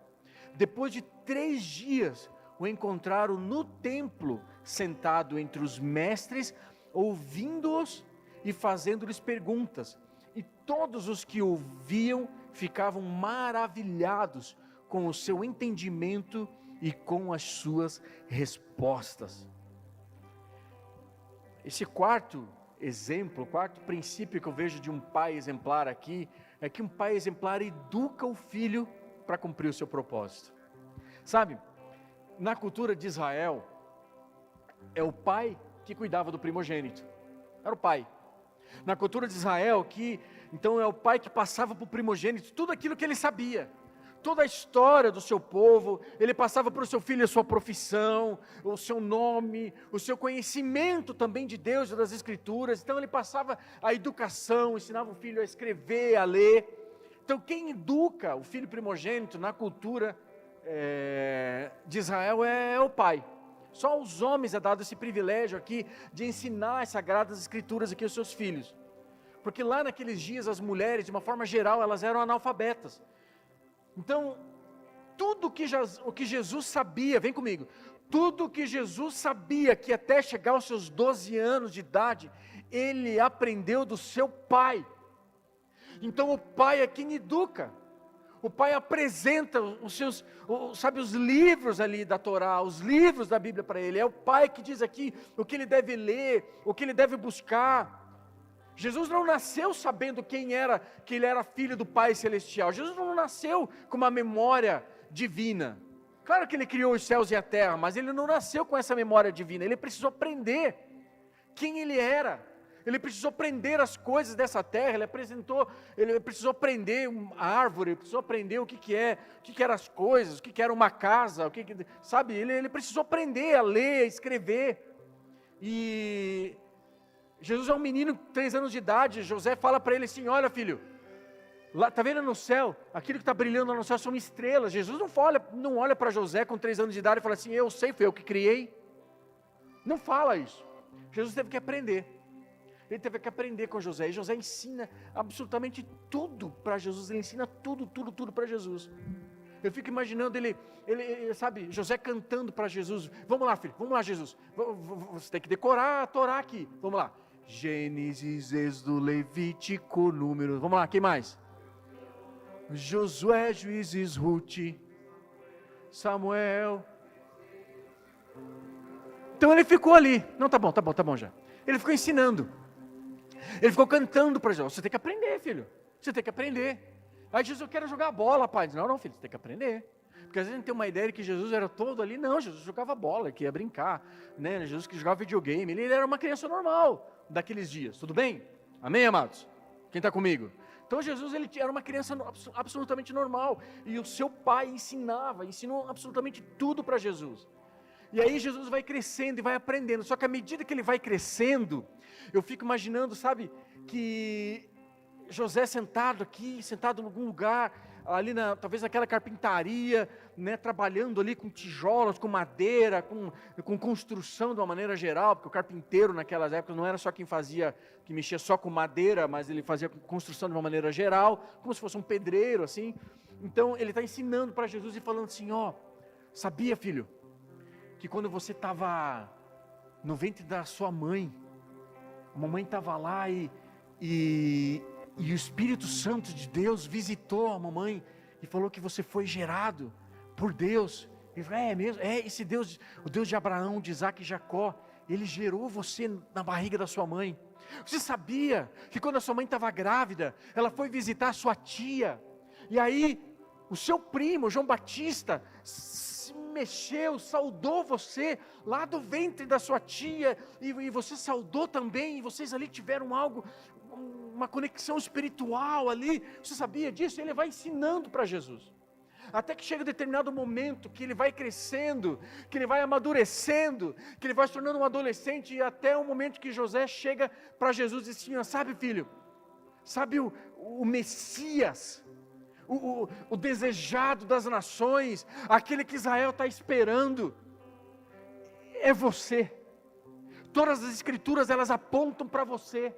Speaker 1: Depois de 3 dias, o encontraram no templo, sentado entre os mestres, ouvindo-os e fazendo-lhes perguntas. E todos os que o viam ficavam maravilhados com o seu entendimento e com as suas respostas. Esse quarto exemplo, o quarto princípio que eu vejo de um pai exemplar aqui, é que um pai exemplar educa o filho para cumprir o seu propósito. Sabe, na cultura de Israel, é o pai que cuidava do primogênito, era o pai. Na cultura de Israel, então é o pai que passava para o primogênito tudo aquilo que ele sabia, toda a história do seu povo, ele passava para o seu filho a sua profissão, o seu nome, o seu conhecimento também de Deus e das Escrituras. Então ele passava a educação, ensinava o filho a escrever, a ler. Então quem educa o filho primogênito na cultura de Israel é o pai. Só aos homens é dado esse privilégio aqui de ensinar as Sagradas Escrituras aqui aos seus filhos. Porque lá naqueles dias as mulheres, de uma forma geral, elas eram analfabetas. Então, tudo o que Jesus sabia, vem comigo, tudo o que Jesus sabia que até chegar aos seus 12 anos de idade, ele aprendeu do seu pai. Então o pai é quem educa, o pai apresenta os livros ali da Torá, os livros da Bíblia para ele, é o pai que diz aqui o que ele deve ler, o que ele deve buscar. Jesus não nasceu sabendo que ele era filho do Pai Celestial. Jesus não nasceu com uma memória divina. Claro que ele criou os céus e a terra, mas ele não nasceu com essa memória divina. Ele precisou aprender quem ele era. Ele precisou aprender as coisas dessa terra. Ele precisou aprender a árvore, ele precisou aprender o que eram as coisas, o que era uma casa, sabe? Ele precisou aprender a ler, a escrever. E Jesus é um menino de 3 anos de idade. José fala para ele assim: olha filho, lá, tá vendo no céu, aquilo que está brilhando lá no céu são estrelas. Jesus não olha para José com 3 anos de idade e fala assim: eu sei, foi eu que criei. Não fala isso. Jesus teve que aprender. Ele teve que aprender com José, e José ensina absolutamente tudo para Jesus. Ele ensina tudo para Jesus. Eu fico imaginando ele, sabe, José cantando para Jesus: vamos lá filho, vamos lá Jesus, você tem que decorar a Torá aqui, vamos lá, Gênesis, Êxodo, Levítico, Números, vamos lá, quem mais? Josué, Juízes, Ruth, Samuel. Então ele ficou ali, não, tá bom já, ele ficou ensinando, ele ficou cantando para Jesus. Você tem que aprender filho, você tem que aprender. Aí Jesus: eu quero jogar bola, pai. Não filho, você tem que aprender. Porque às vezes a gente tem uma ideia de que Jesus era todo ali. Não, Jesus jogava bola, que ia brincar, né? Jesus que jogava videogame, ele era uma criança normal daqueles dias, tudo bem? Amém, amados? Quem está comigo? Então Jesus, ele era uma criança absolutamente normal, e o seu pai ensinou absolutamente tudo para Jesus. E aí Jesus vai crescendo e vai aprendendo. Só que à medida que ele vai crescendo, eu fico imaginando, sabe, que José sentado em algum lugar, ali talvez naquela carpintaria, né, trabalhando ali com tijolos, com madeira, com construção de uma maneira geral, porque o carpinteiro naquelas épocas não era só que mexia só com madeira, mas ele fazia construção de uma maneira geral, como se fosse um pedreiro, assim. Então ele está ensinando para Jesus e falando assim: sabia filho, que quando você estava no ventre da sua mãe, a mamãe estava lá e o Espírito Santo de Deus visitou a mamãe e falou que você foi gerado por Deus. Ele falou: é mesmo? Esse Deus, o Deus de Abraão, de Isaac e Jacó, ele gerou você na barriga da sua mãe. Você sabia que quando a sua mãe estava grávida, ela foi visitar a sua tia, e aí o seu primo, João Batista, se mexeu, saudou você lá do ventre da sua tia, e você saudou também, e vocês ali tiveram uma conexão espiritual ali. Você sabia disso? Ele vai ensinando para Jesus, até que chega um determinado momento que ele vai crescendo, que ele vai amadurecendo, que ele vai se tornando um adolescente, e até o momento que José chega para Jesus e diz assim: sabe filho, sabe, o Messias, o desejado das nações, aquele que Israel está esperando, é você. Todas as escrituras, elas apontam para você,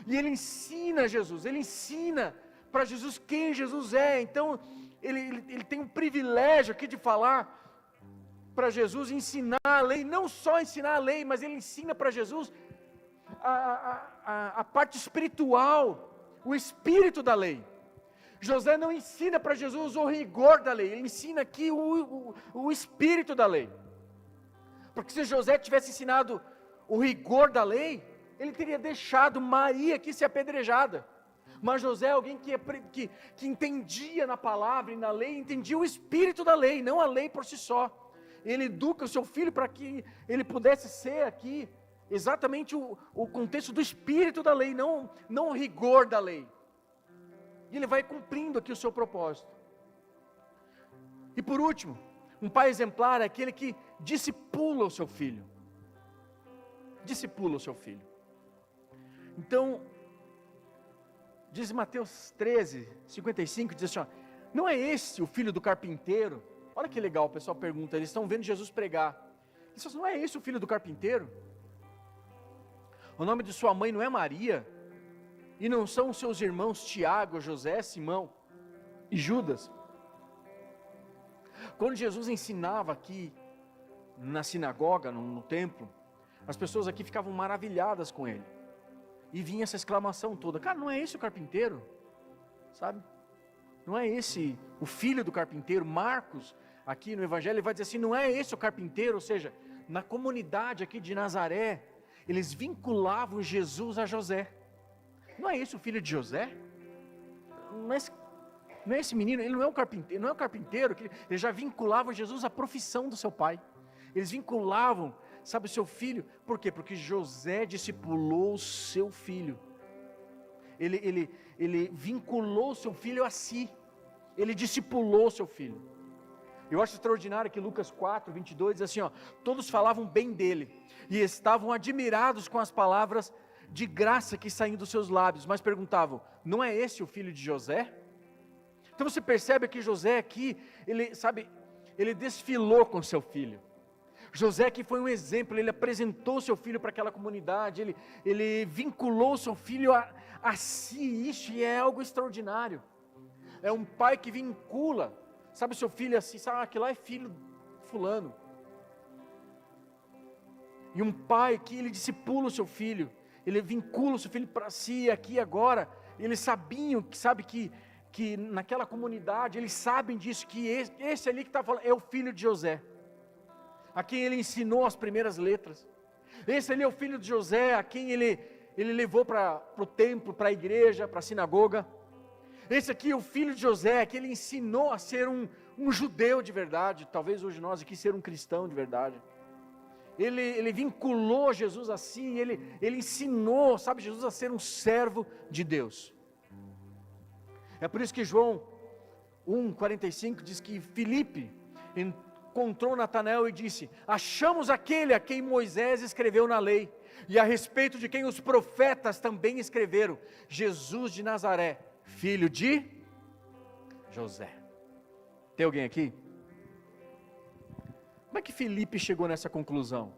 Speaker 1: e ele ensina Jesus, ele ensina para Jesus quem Jesus é. Então, ele tem um privilégio aqui de falar para Jesus, ensinar a lei, não só ensinar a lei, mas ele ensina para Jesus a parte espiritual, o espírito da lei. José não ensina para Jesus o rigor da lei, ele ensina aqui o espírito da lei. Porque se José tivesse ensinado o rigor da lei, ele teria deixado Maria aqui ser apedrejada. Mas José é alguém que entendia na palavra e na lei, entendia o espírito da lei, não a lei por si só. Ele educa o seu filho para que ele pudesse ser aqui exatamente o contexto do espírito da lei, não o rigor da lei. E ele vai cumprindo aqui o seu propósito. E por último, um pai exemplar é aquele que discipula o seu filho. Discipula o seu filho. Então, diz Mateus 13, 55, diz assim, ó, não é esse o filho do carpinteiro? Olha que legal, o pessoal pergunta, eles estão vendo Jesus pregar. Eles falam, não é esse o filho do carpinteiro? O nome de sua mãe não é Maria? E não são seus irmãos Tiago, José, Simão e Judas? Quando Jesus ensinava aqui na sinagoga, no templo, as pessoas aqui ficavam maravilhadas com ele. E vinha essa exclamação toda, cara, não é esse o carpinteiro? Sabe? Não é esse o filho do carpinteiro? Marcos, aqui no Evangelho, ele vai dizer assim, não é esse o carpinteiro? Ou seja, na comunidade aqui de Nazaré, eles vinculavam Jesus a José. Não é esse o filho de José? Não é esse menino, ele não é o carpinteiro, eles já vinculavam Jesus à profissão do seu pai. Eles vinculavam, sabe, o seu filho. Por quê? Porque José discipulou o seu filho. Ele vinculou o seu filho a si. Ele discipulou o seu filho. Eu acho extraordinário que Lucas 4, 22 diz assim, ó, todos falavam bem dele e estavam admirados com as palavras de graça que saíam dos seus lábios, mas perguntavam, não é esse o filho de José? Então você percebe que José aqui, ele desfilou com seu filho. José que foi um exemplo, ele apresentou seu filho para aquela comunidade, ele vinculou seu filho a si, isso é algo extraordinário. É um pai que vincula, sabe, seu filho assim, sabe, aquilo lá é filho fulano. E um pai que ele discipula o seu filho, ele vincula o seu filho para si, aqui e agora. Eles sabiam, que naquela comunidade, eles sabem disso, que esse ali que está falando, é o filho de José, a quem ele ensinou as primeiras letras. Esse ali é o filho de José, a quem ele levou para o templo, para a igreja, para a sinagoga. Esse aqui é o filho de José, que ele ensinou a ser um judeu de verdade, talvez hoje nós aqui ser um cristão de verdade. Ele vinculou Jesus a si, ele ensinou, sabe, Jesus a ser um servo de Deus. É por isso que João 1,45 diz que Filipe encontrou Natanael e disse, achamos aquele a quem Moisés escreveu na lei, e a respeito de quem os profetas também escreveram, Jesus de Nazaré, filho de José. Tem alguém aqui? Como é que Filipe chegou nessa conclusão?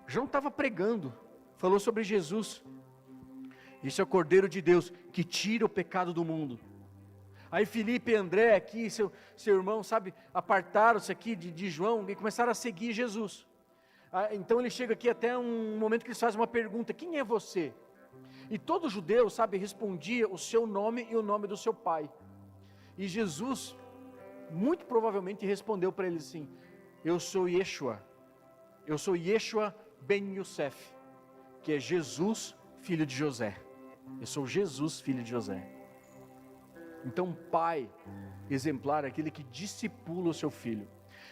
Speaker 1: João estava pregando, falou sobre Jesus. Isso é o Cordeiro de Deus, que tira o pecado do mundo. Aí Filipe e André aqui, seu irmão, sabe, apartaram-se aqui de João e começaram a seguir Jesus. Então ele chega aqui até um momento que eles fazem uma pergunta, quem é você? E todo judeu, sabe, respondia o seu nome e o nome do seu pai. E Jesus, muito provavelmente respondeu para eles assim, eu sou Yeshua ben Yosef, que é Jesus, filho de José. Eu sou Jesus, filho de José. Então um pai exemplar é aquele que discipula o seu filho.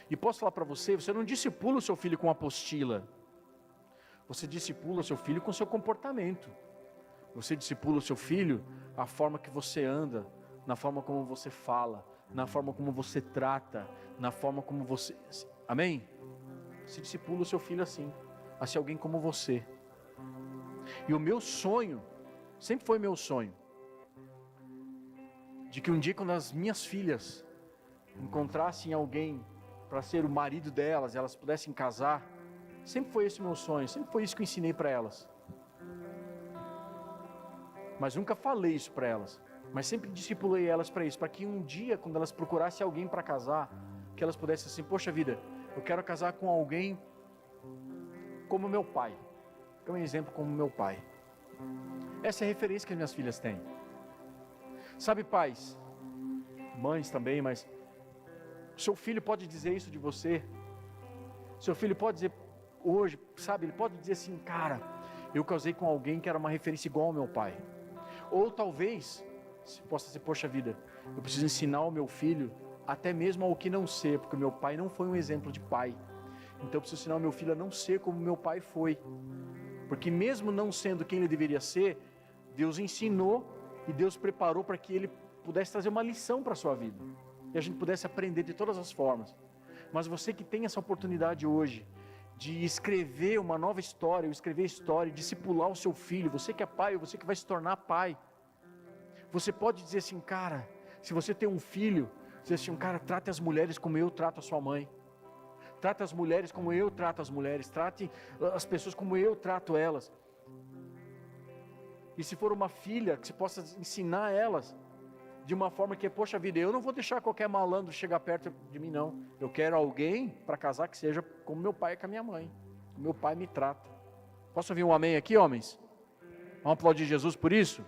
Speaker 1: E posso falar para você não discipula o seu filho com apostila. Você discipula o seu filho com seu comportamento. Você discipula o seu filho a forma que você anda, na forma como você fala, na forma como você trata, na forma como você... Amém? Você discipula o seu filho assim, a ser alguém como você. E o meu sonho, Sempre foi meu sonho. De que um dia, quando as minhas filhas encontrassem alguém para ser o marido delas, elas pudessem casar, sempre foi esse o meu sonho, sempre foi isso que eu ensinei para elas. Mas nunca falei isso para elas, mas sempre discipulei elas para isso, para que um dia, quando elas procurassem alguém para casar, que elas pudessem assim, poxa vida, eu quero casar com alguém como meu pai, que é um exemplo como meu pai. Essa é a referência que as minhas filhas têm. Sabe, pais, mães também, mas seu filho pode dizer isso de você. Seu filho pode dizer hoje, sabe, ele pode dizer assim, cara, eu casei com alguém que era uma referência igual ao meu pai. Ou talvez, possa ser, poxa vida, eu preciso ensinar o meu filho até mesmo ao que não ser, porque o meu pai não foi um exemplo de pai. Então eu preciso ensinar o meu filho a não ser como meu pai foi. Porque mesmo não sendo quem ele deveria ser, Deus ensinou e Deus preparou para que ele pudesse trazer uma lição para a sua vida. E a gente pudesse aprender de todas as formas. Mas você que tem essa oportunidade hoje de escrever uma nova história, ou escrever história, discipular o seu filho, você que é pai, ou você que vai se tornar pai, você pode dizer assim, cara, se você tem um filho, dizer assim, cara, trate as mulheres como eu trato a sua mãe, trate as mulheres como eu trato as mulheres, trate as pessoas como eu trato elas. E se for uma filha, que você possa ensinar elas de uma forma que, poxa vida, eu não vou deixar qualquer malandro chegar perto de mim, não. Eu quero alguém para casar que seja como meu pai e com a minha mãe. Meu pai me trata. Posso ouvir um amém aqui, homens? Vamos aplaudir Jesus por isso?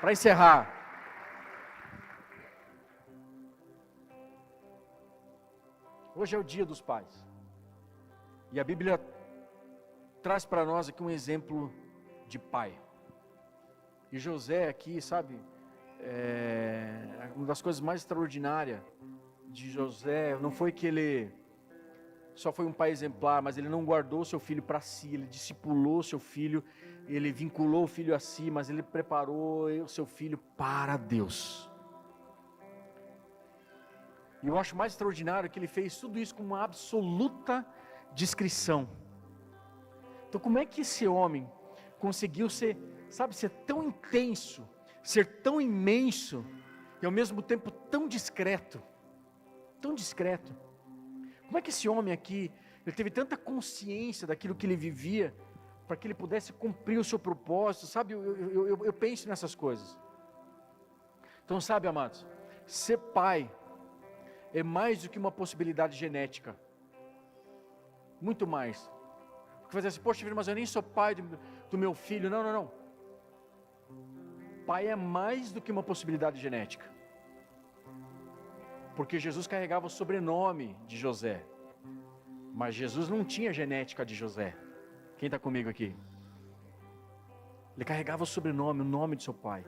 Speaker 1: Para encerrar. Hoje é o dia dos pais. E a Bíblia traz para nós aqui um exemplo de pai. E José aqui, sabe, uma das coisas mais extraordinárias de José, não foi que ele só foi um pai exemplar, mas ele não guardou seu filho para si, ele discipulou seu filho, ele vinculou o filho a si, mas ele preparou o seu filho para Deus. E eu acho mais extraordinário que ele fez tudo isso com uma absoluta discrição. Então como é que esse homem conseguiu ser tão intenso, ser tão imenso, e ao mesmo tempo tão discreto, tão discreto? Como é que esse homem aqui, ele teve tanta consciência daquilo que ele vivia, para que ele pudesse cumprir o seu propósito, sabe, eu penso nessas coisas. Então sabe, amados, ser pai é mais do que uma possibilidade genética, muito mais. Porque fazer assim, poxa, mas eu nem sou pai do meu filho, não. Pai é mais do que uma possibilidade genética. Porque Jesus carregava o sobrenome de José. Mas Jesus não tinha genética de José. Quem está comigo aqui? Ele carregava o sobrenome, o nome de seu pai.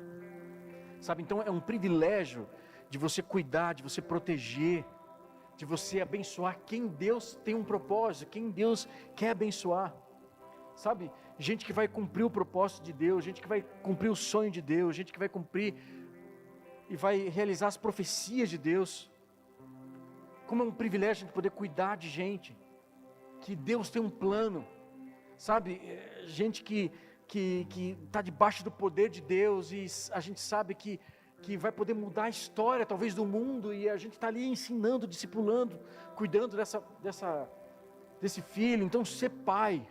Speaker 1: Sabe, então é um privilégio de você cuidar, de você proteger, de você abençoar quem Deus tem um propósito, quem Deus quer abençoar. Sabe, gente que vai cumprir o propósito de Deus, gente que vai cumprir o sonho de Deus, gente que vai cumprir e vai realizar as profecias de Deus. Como é um privilégio de poder cuidar de gente, que Deus tem um plano, sabe, gente que está debaixo do poder de Deus, e a gente sabe que vai poder mudar a história talvez do mundo, e a gente está ali ensinando, discipulando, cuidando desse filho. Então ser pai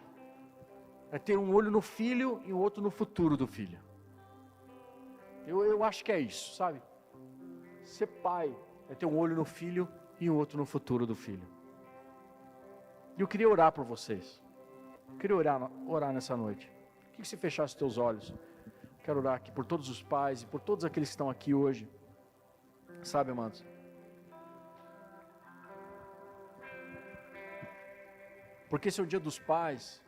Speaker 1: é ter um olho no filho e o outro no futuro do filho. Eu acho que é isso, sabe? Ser pai é ter um olho no filho e o outro no futuro do filho. E eu queria orar por vocês. Eu queria orar nessa noite. Queria que você fechasse os teus olhos. Quero orar aqui por todos os pais e por todos aqueles que estão aqui hoje. Sabe, amados? Porque esse é o dia dos pais.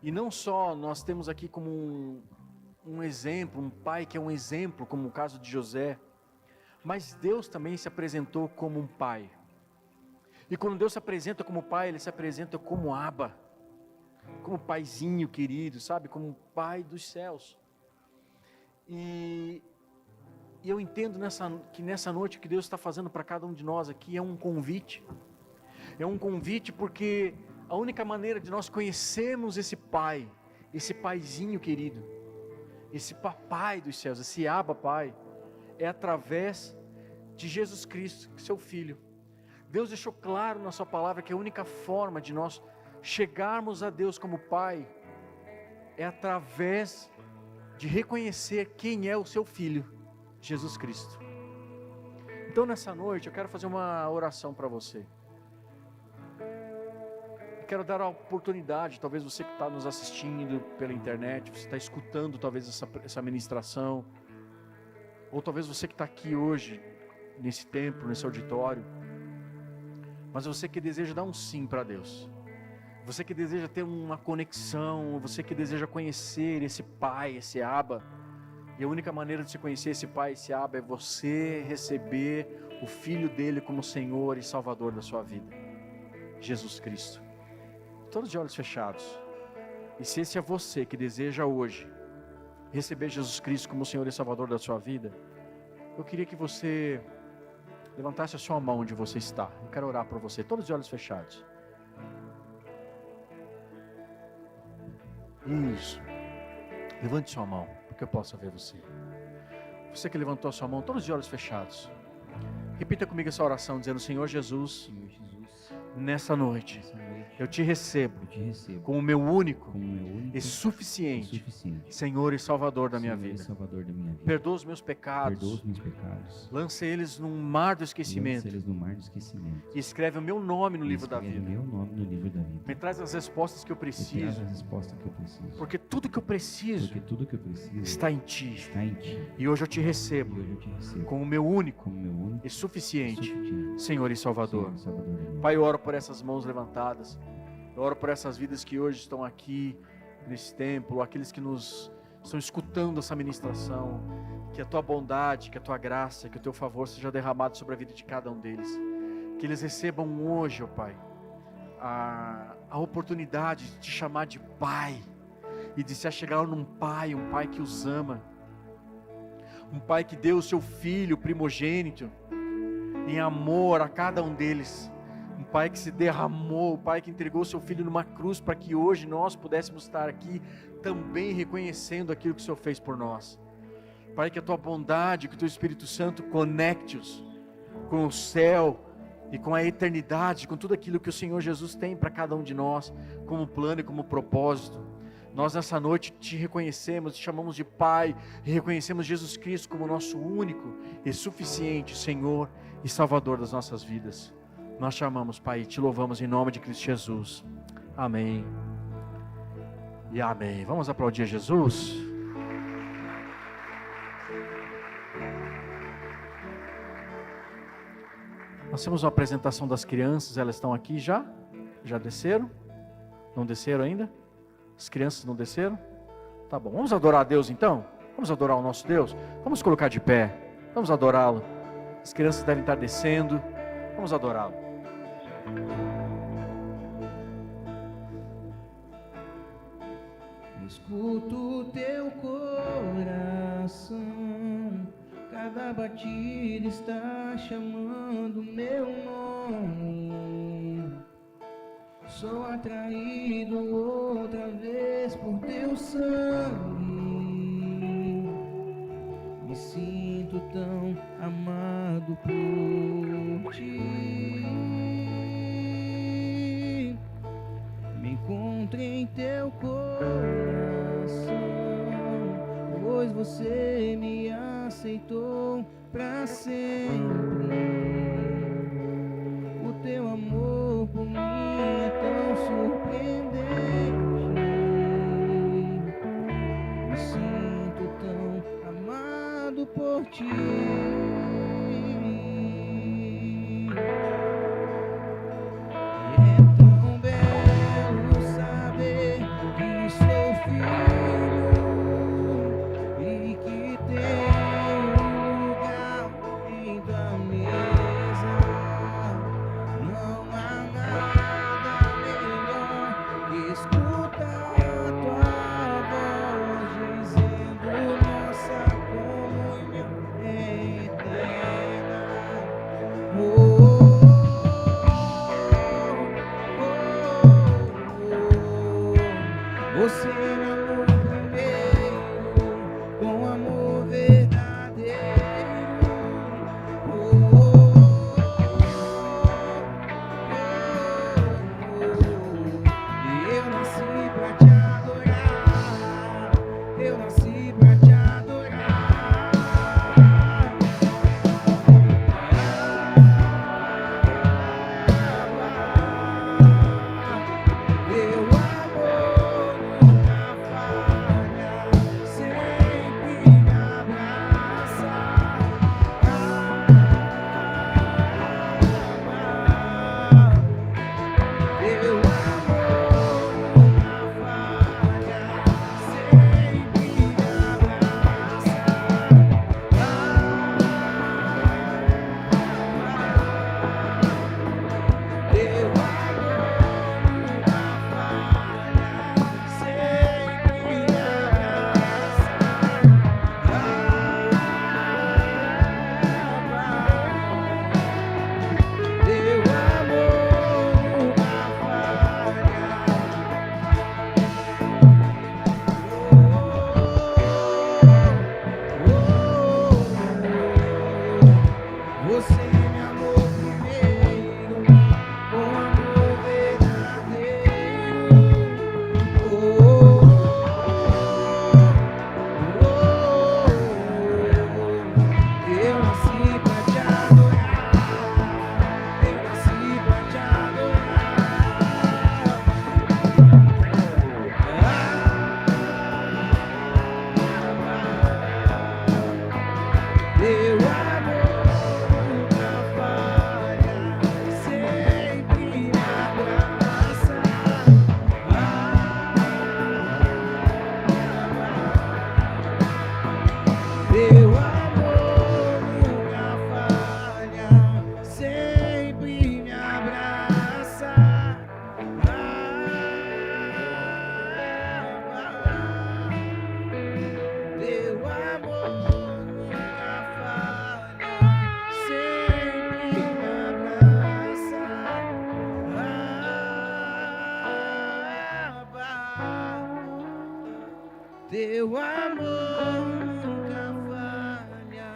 Speaker 1: E não só nós temos aqui como um exemplo, um pai que é um exemplo, como o caso de José, mas Deus também se apresentou como um pai. E quando Deus se apresenta como pai, Ele se apresenta como Abba, como paizinho querido, sabe, como pai dos céus. E eu entendo que nessa noite o que Deus está fazendo para cada um de nós aqui é um convite. É um convite porque a única maneira de nós conhecermos esse pai esse paizinho querido, esse papai dos céus, esse Abba Pai, é através de Jesus Cristo, seu Filho. Deus deixou claro na sua palavra que a única forma de nós chegarmos a Deus como Pai é através de reconhecer quem é o seu Filho, Jesus Cristo. Então nessa noite eu quero fazer uma oração para você. Eu quero dar a oportunidade, talvez você que está nos assistindo pela internet, você está escutando talvez essa ministração, ou talvez você que está aqui hoje, nesse templo, nesse auditório, mas você que deseja dar um sim para Deus, você que deseja ter uma conexão, você que deseja conhecer esse Pai, esse Abba, e a única maneira de se conhecer esse Pai, esse Abba, é você receber o Filho dele como Senhor e Salvador da sua vida, Jesus Cristo. Todos de olhos fechados. E se esse é você que deseja hoje receber Jesus Cristo como Senhor e Salvador da sua vida, eu queria que você levantasse a sua mão onde você está. Eu quero orar por você, todos de olhos fechados. Isso. Levante sua mão, para que eu possa ver você. Você que levantou a sua mão, todos de olhos fechados. Repita comigo essa oração, dizendo: Senhor Jesus, nessa noite, eu te recebo como o meu único e suficiente Senhor e Salvador da minha vida. Perdoa os meus pecados, lance eles num mar do esquecimento e escreve o meu nome no livro da vida. Me traz as respostas que eu preciso, porque tudo que eu preciso está em Ti. E hoje eu te recebo como o meu único e suficiente Senhor e Salvador. Pai, eu oro por essas mãos levantadas, eu oro por essas vidas que hoje estão aqui nesse templo, aqueles que nos estão escutando essa ministração, que a Tua bondade, que a Tua graça, que o Teu favor seja derramado sobre a vida de cada um deles, que eles recebam hoje, ó Pai, a oportunidade de Te chamar de Pai, e de se achegar num Pai, um Pai que os ama, um Pai que deu o Seu Filho primogênito, em amor a cada um deles, um Pai que se derramou, um Pai que entregou seu Filho numa cruz, para que hoje nós pudéssemos estar aqui, também reconhecendo aquilo que o Senhor fez por nós. Pai, que a Tua bondade, que o Teu Espírito Santo conecte-os com o céu, e com a eternidade, com tudo aquilo que o Senhor Jesus tem para cada um de nós, como plano e como propósito. Nós nessa noite Te reconhecemos, Te chamamos de Pai, e reconhecemos Jesus Cristo como nosso único e suficiente Senhor e Salvador das nossas vidas. Nós Te amamos, Pai, e Te louvamos em nome de Cristo Jesus. Amém e amém. Vamos aplaudir Jesus? Nós temos uma apresentação das crianças, elas estão aqui já? Já desceram? Não desceram ainda? As crianças não desceram? Tá bom, vamos adorar a Deus então? Vamos adorar o nosso Deus? Vamos colocar de pé, vamos adorá-lo. As crianças devem estar descendo, vamos adorá-lo.
Speaker 2: Escuto teu coração, cada batida está chamando meu nome. Sou atraído outra vez por teu sangue. Me sinto tão amado por Ti. Me encontrei em teu coração, pois você me aceitou pra sempre. O teu amor por mim é tão surpreendente. Me sinto tão amado por Ti. É tão belo saber que sou filho e que tenho lugar em tua mesa. Não há nada melhor que escutar tua voz dizendo: nossa comunhão é eterna. Você não amor nunca falha.